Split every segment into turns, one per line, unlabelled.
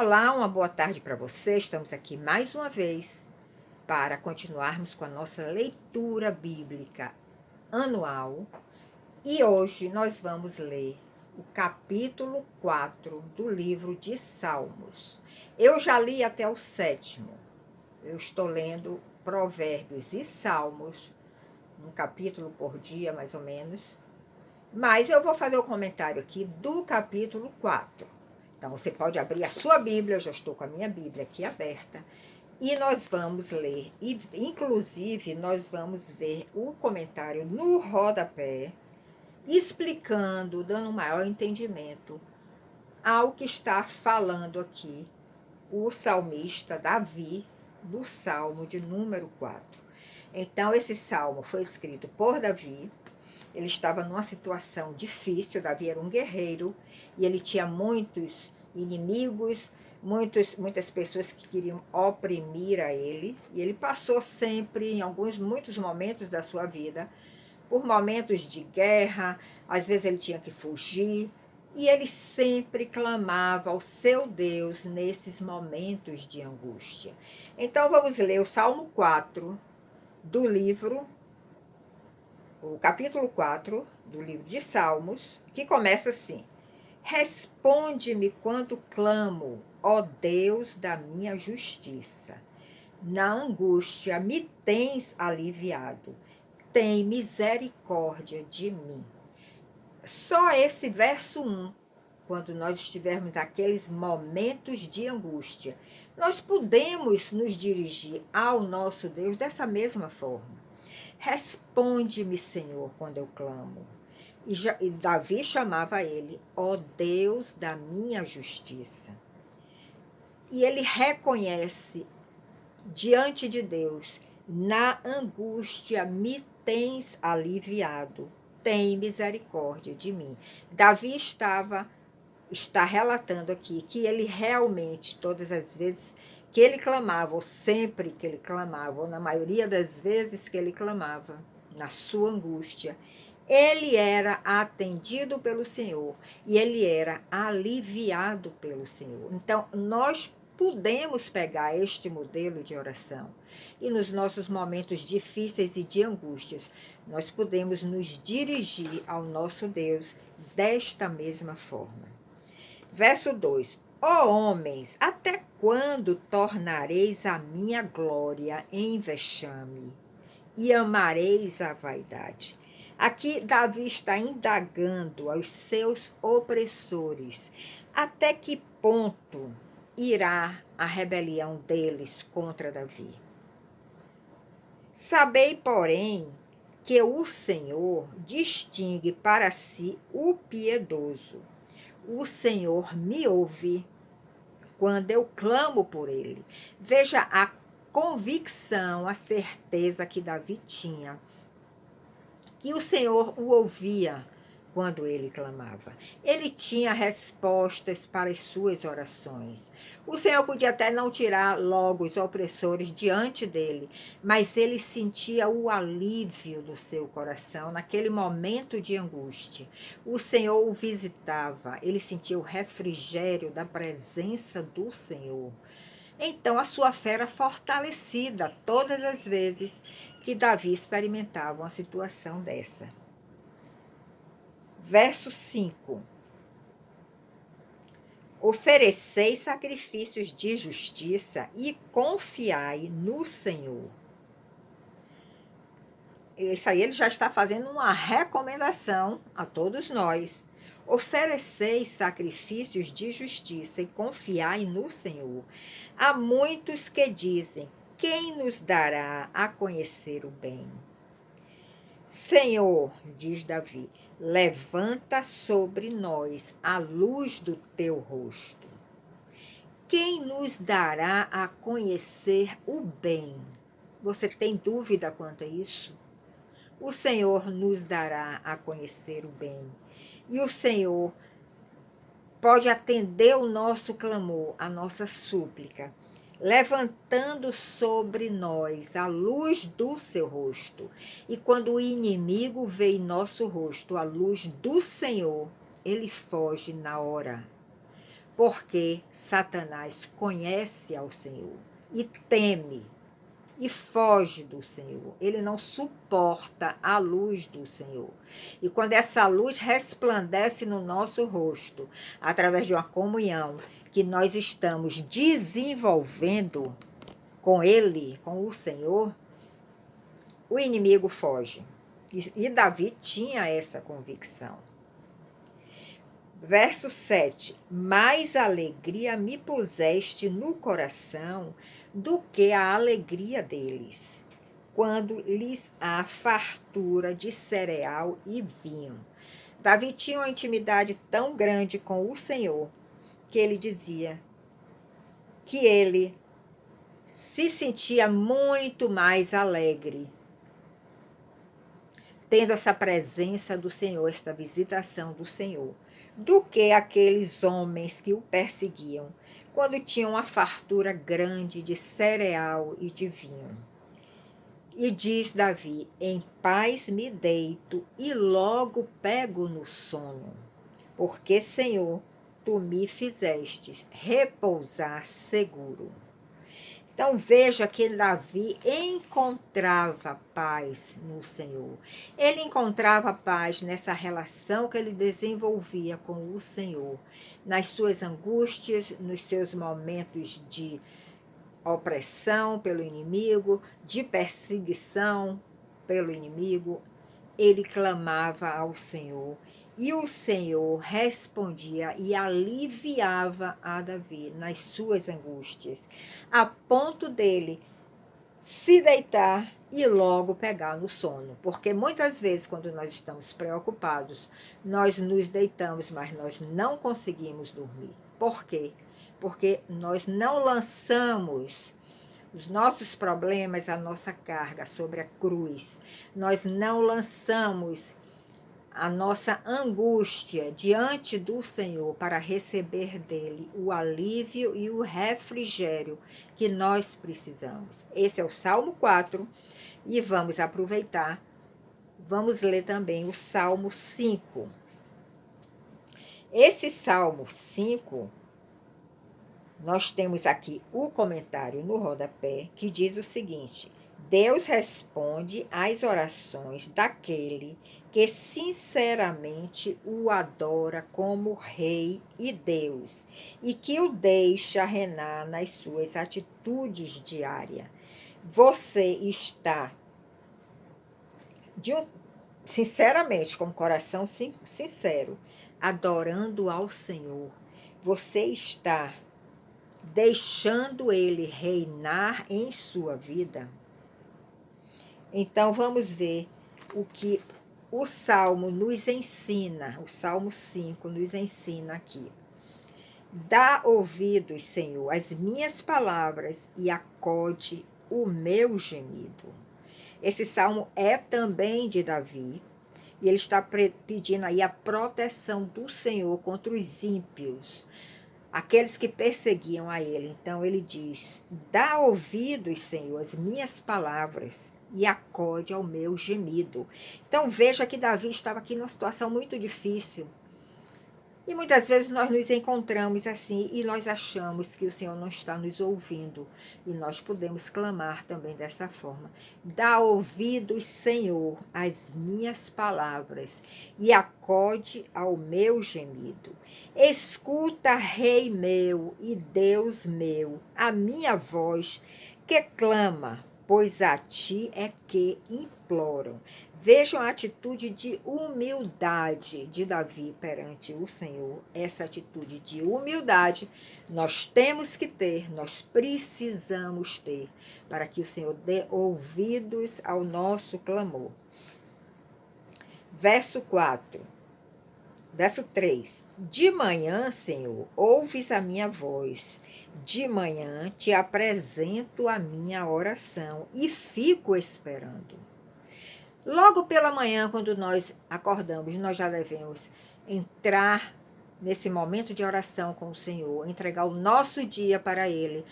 Olá, uma boa tarde para você. Estamos aqui mais uma vez para continuarmos com a nossa leitura bíblica anual. E hoje nós vamos ler o capítulo 4 do livro de Salmos. Eu já li até o 7º. Eu estou lendo Provérbios e Salmos, um capítulo por dia, mais ou menos. Mas eu vou fazer o comentário aqui do capítulo 4. Então, você pode abrir a sua Bíblia, eu já estou com a minha Bíblia aqui aberta, e nós vamos ler, e inclusive nós vamos ver o comentário no rodapé, explicando, dando maior entendimento ao que está falando aqui o salmista Davi, no Salmo de número 4. Então, esse salmo foi escrito por Davi. Ele estava numa situação difícil. Davi era um guerreiro e ele tinha muitos inimigos, muitas pessoas que queriam oprimir a ele. E ele passou sempre, em muitos momentos da sua vida, por momentos de guerra. Às vezes ele tinha que fugir. E ele sempre clamava ao seu Deus nesses momentos de angústia. Então vamos ler o Salmo 4 do livro, o capítulo 4 do livro de Salmos, que começa assim: Responde-me quando clamo, ó Deus da minha justiça. Na angústia me tens aliviado. Tem misericórdia de mim. Só esse verso 1, quando nós estivermos naqueles momentos de angústia, nós podemos nos dirigir ao nosso Deus dessa mesma forma. Responde-me, Senhor, quando eu clamo. E Davi chamava ele, ó Deus da minha justiça. E ele reconhece diante de Deus: na angústia me tens aliviado, tem misericórdia de mim. Davi está relatando aqui que ele realmente, todas as vezes que ele clamava, ou sempre que ele clamava, ou na maioria das vezes que ele clamava, na sua angústia, ele era atendido pelo Senhor e ele era aliviado pelo Senhor. Então, nós podemos pegar este modelo de oração e nos nossos momentos difíceis e de angústias, nós podemos nos dirigir ao nosso Deus desta mesma forma. Verso 2: Ó homens, até quando tornareis a minha glória em vexame e amareis a vaidade? Aqui Davi está indagando aos seus opressores até que ponto irá a rebelião deles contra Davi. Sabei, porém, que o Senhor distingue para si o piedoso. O Senhor me ouve quando eu clamo por ele. Veja a convicção, a certeza que Davi tinha, que o Senhor o ouvia quando ele clamava. Ele tinha respostas para as suas orações. O Senhor podia até não tirar logo os opressores diante dele, mas ele sentia o alívio do seu coração naquele momento de angústia. O Senhor o visitava, ele sentia o refrigério da presença do Senhor. Então a sua fé era fortalecida todas as vezes que Davi experimentava uma situação dessa. Verso 5: Oferecei sacrifícios de justiça e confiai no Senhor. Isso aí ele já está fazendo uma recomendação a todos nós. Oferecei sacrifícios de justiça e confiai no Senhor. Há muitos que dizem: quem nos dará a conhecer o bem? Senhor, diz Davi, levanta sobre nós a luz do teu rosto. Quem nos dará a conhecer o bem? Você tem dúvida quanto a isso? O Senhor nos dará a conhecer o bem. E o Senhor pode atender o nosso clamor, a nossa súplica, levantando sobre nós a luz do seu rosto. E quando o inimigo vê em nosso rosto a luz do Senhor, ele foge na hora. porque Satanás conhece ao Senhor e teme e foge do Senhor. Ele não suporta a luz do Senhor. E quando essa luz resplandece no nosso rosto, através de uma comunhão que nós estamos desenvolvendo com Ele, com o Senhor, o inimigo foge. E Davi tinha essa convicção. Verso 7. Mais alegria me puseste no coração do que a alegria deles, quando lhes há fartura de cereal e vinho. Davi tinha uma intimidade tão grande com o Senhor, que ele dizia que ele se sentia muito mais alegre, tendo essa presença do Senhor, esta visitação do Senhor, do que aqueles homens que o perseguiam, quando tinham uma fartura grande de cereal e de vinho. E diz Davi: em paz me deito e logo pego no sono, porque, Senhor, tu me fizestes repousar seguro. Então veja que Davi encontrava paz no Senhor. Ele encontrava paz nessa relação que ele desenvolvia com o Senhor, nas suas angústias, nos seus momentos de opressão pelo inimigo, de perseguição pelo inimigo. Ele clamava ao Senhor e o Senhor respondia e aliviava a Davi nas suas angústias, a ponto dele se deitar e logo pegar no sono. Porque muitas vezes, quando nós estamos preocupados, nós nos deitamos, mas nós não conseguimos dormir. Por quê? Porque nós não lançamos os nossos problemas, a nossa carga sobre a cruz. Nós não lançamos a nossa angústia diante do Senhor para receber dele o alívio e o refrigério que nós precisamos. Esse é o Salmo 4 e vamos aproveitar, vamos ler também o Salmo 5. Esse Salmo 5, nós temos aqui o comentário no rodapé que diz o seguinte: Deus responde às orações daquele que sinceramente o adora como Rei e Deus, e que o deixa reinar nas suas atitudes diárias. Você está, sinceramente, com o coração sincero, adorando ao Senhor. Você está deixando Ele reinar em sua vida? Então, vamos ver o que o Salmo nos ensina, o Salmo 5 nos ensina aqui. Dá ouvidos, Senhor, às minhas palavras e acode o meu gemido. Esse salmo é também de Davi, e ele está pedindo aí a proteção do Senhor contra os ímpios, aqueles que perseguiam a ele. Então ele diz: dá ouvidos, Senhor, às minhas palavras e acode ao meu gemido. Então veja que Davi estava aqui numa situação muito difícil. E muitas vezes nós nos encontramos assim e nós achamos que o Senhor não está nos ouvindo. E nós podemos clamar também dessa forma. Dá ouvidos, Senhor, às minhas palavras e acode ao meu gemido. Escuta, Rei meu e Deus meu, a minha voz que clama, pois a ti é que imploram. Vejam a atitude de humildade de Davi perante o Senhor. Essa atitude de humildade nós temos que ter, nós precisamos ter, para que o Senhor dê ouvidos ao nosso clamor. Verso 3. De manhã, Senhor, ouves a minha voz. De manhã te apresento a minha oração e fico esperando. Logo pela manhã, quando nós acordamos, nós já devemos entrar nesse momento de oração com o Senhor, entregar o nosso dia para Ele,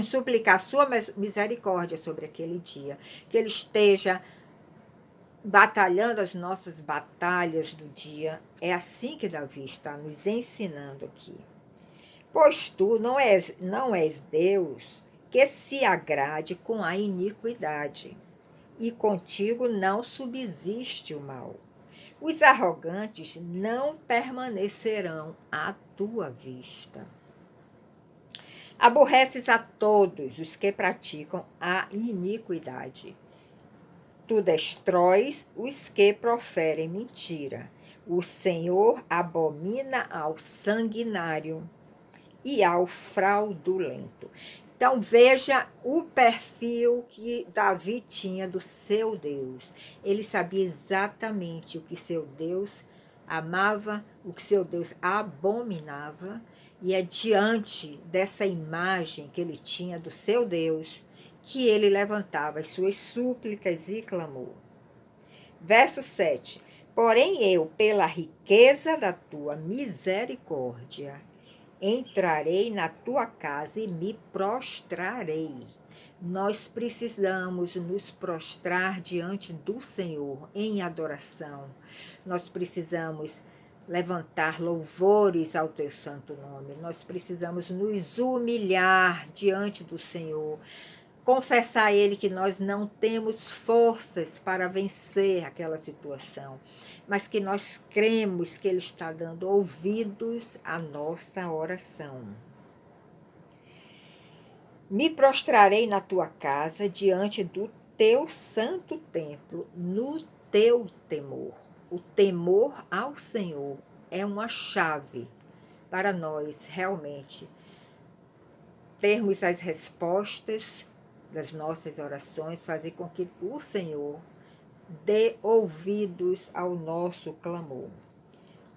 suplicar sua misericórdia sobre aquele dia, que Ele esteja batalhando as nossas batalhas do dia. É assim que Davi está nos ensinando aqui. Pois tu não és Deus que se agrade com a iniquidade, e contigo não subsiste o mal. Os arrogantes não permanecerão à tua vista. Aborreces a todos os que praticam a iniquidade. Tu destróis os que proferem mentira. O Senhor abomina ao sanguinário e ao fraudulento. Então veja o perfil que Davi tinha do seu Deus. Ele sabia exatamente o que seu Deus amava, o que seu Deus abominava, e é diante dessa imagem que ele tinha do seu Deus que ele levantava as suas súplicas e clamor. Verso 7. Porém eu, pela riqueza da tua misericórdia, entrarei na tua casa e me prostrarei. Nós precisamos nos prostrar diante do Senhor em adoração. Nós precisamos levantar louvores ao teu santo nome. Nós precisamos nos humilhar diante do Senhor. Confessar a Ele que nós não temos forças para vencer aquela situação, mas que nós cremos que Ele está dando ouvidos à nossa oração. Me prostrarei na tua casa diante do teu santo templo, no teu temor. O temor ao Senhor é uma chave para nós realmente termos as respostas das nossas orações, fazer com que o Senhor dê ouvidos ao nosso clamor.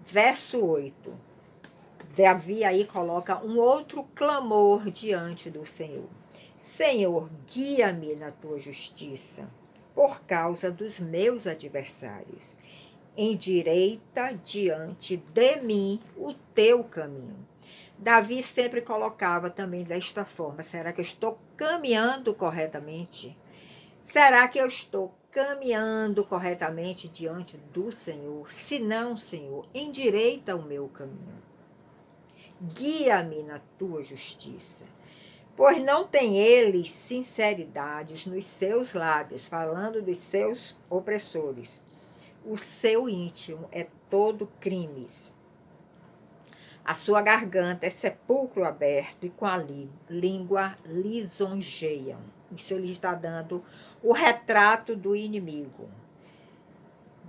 Verso 8. Davi aí coloca um outro clamor diante do Senhor. Senhor, guia-me na tua justiça, por causa dos meus adversários. Endireita diante de mim o teu caminho. Davi sempre colocava também desta forma: será que eu estou caminhando corretamente? Será que eu estou caminhando corretamente diante do Senhor? Se não, Senhor, endireita o meu caminho. Guia-me na tua justiça. Pois não tem eles sinceridades nos seus lábios, falando dos seus opressores. O seu íntimo é todo crimes. A sua garganta é sepulcro aberto e com a língua lisonjeiam. Isso ele está dando o retrato do inimigo.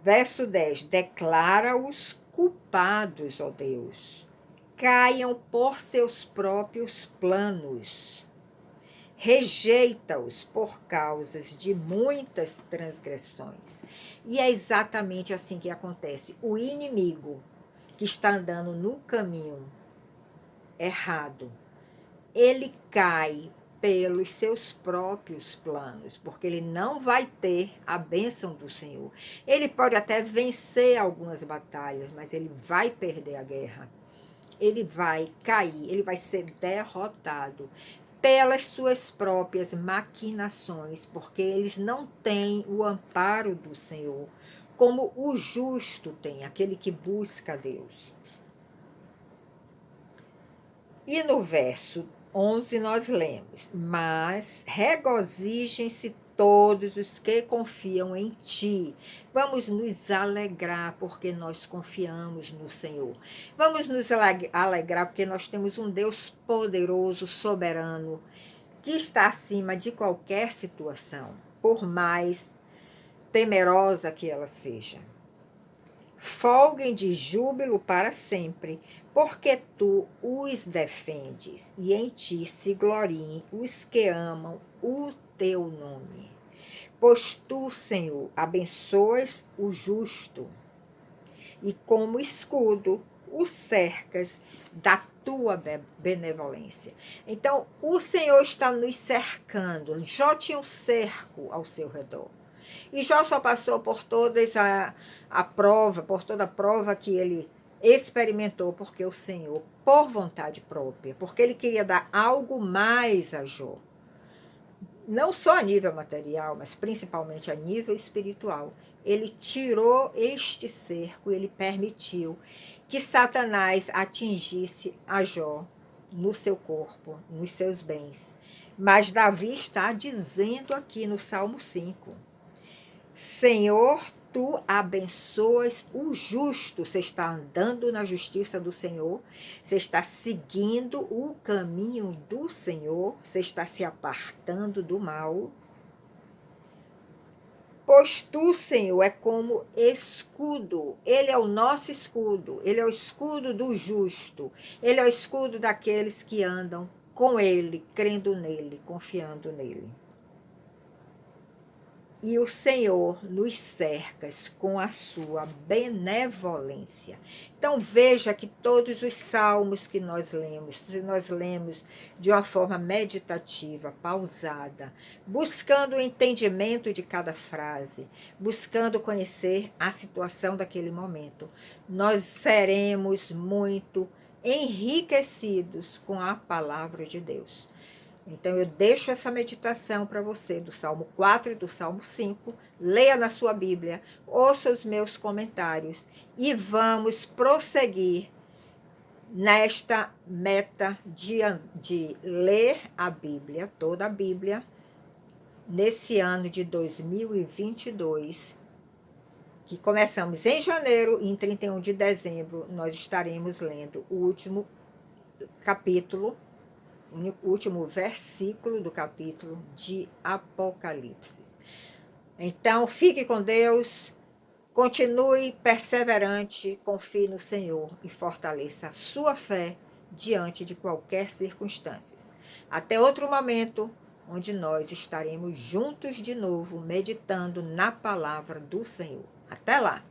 Verso 10. Declara-os culpados, ó Deus. Caiam por seus próprios planos. Rejeita-os por causas de muitas transgressões. E é exatamente assim que acontece. O inimigo que está andando no caminho errado, ele cai pelos seus próprios planos, porque ele não vai ter a bênção do Senhor. Ele pode até vencer algumas batalhas, mas ele vai perder a guerra. Ele vai cair, ele vai ser derrotado pelas suas próprias maquinações, porque eles não têm o amparo do Senhor, como o justo tem, aquele que busca Deus. E no verso 11 nós lemos: mas regozijem-se todos os que confiam em ti. Vamos nos alegrar porque nós confiamos no Senhor. Vamos nos alegrar porque nós temos um Deus poderoso, soberano, que está acima de qualquer situação, por mais temerosa que ela seja. Folguem de júbilo para sempre, porque tu os defendes, e em ti se gloriem os que amam o teu nome. Pois tu, Senhor, abençoas o justo, e como escudo o cercas da tua benevolência. Então, o Senhor está nos cercando. Jó tinha um cerco ao seu redor. E Jó só passou por toda a prova, por toda a prova que ele experimentou, porque o Senhor, por vontade própria, porque ele queria dar algo mais a Jó. Não só a nível material, mas principalmente a nível espiritual. Ele tirou este cerco, ele permitiu que Satanás atingisse a Jó no seu corpo, nos seus bens. Mas Davi está dizendo aqui no Salmo 5: Senhor, tu abençoas o justo. Você está andando na justiça do Senhor, você está seguindo o caminho do Senhor, você está se apartando do mal. Pois tu, Senhor, é como escudo. Ele é o nosso escudo. Ele é o escudo do justo. Ele é o escudo daqueles que andam com ele, crendo nele, confiando nele. E o Senhor nos cerca com a sua benevolência. Então veja que todos os salmos que nós lemos de uma forma meditativa, pausada, buscando o entendimento de cada frase, buscando conhecer a situação daquele momento, nós seremos muito enriquecidos com a palavra de Deus. Então, eu deixo essa meditação para você do Salmo 4 e do Salmo 5. Leia na sua Bíblia, ouça os meus comentários e vamos prosseguir nesta meta de ler a Bíblia, toda a Bíblia, nesse ano de 2022, que começamos em janeiro e em 31 de dezembro nós estaremos lendo o último capítulo, o último versículo do capítulo de Apocalipse. Então, fique com Deus, continue perseverante, confie no Senhor e fortaleça a sua fé diante de qualquer circunstância. Até outro momento, onde nós estaremos juntos de novo, meditando na palavra do Senhor. Até lá!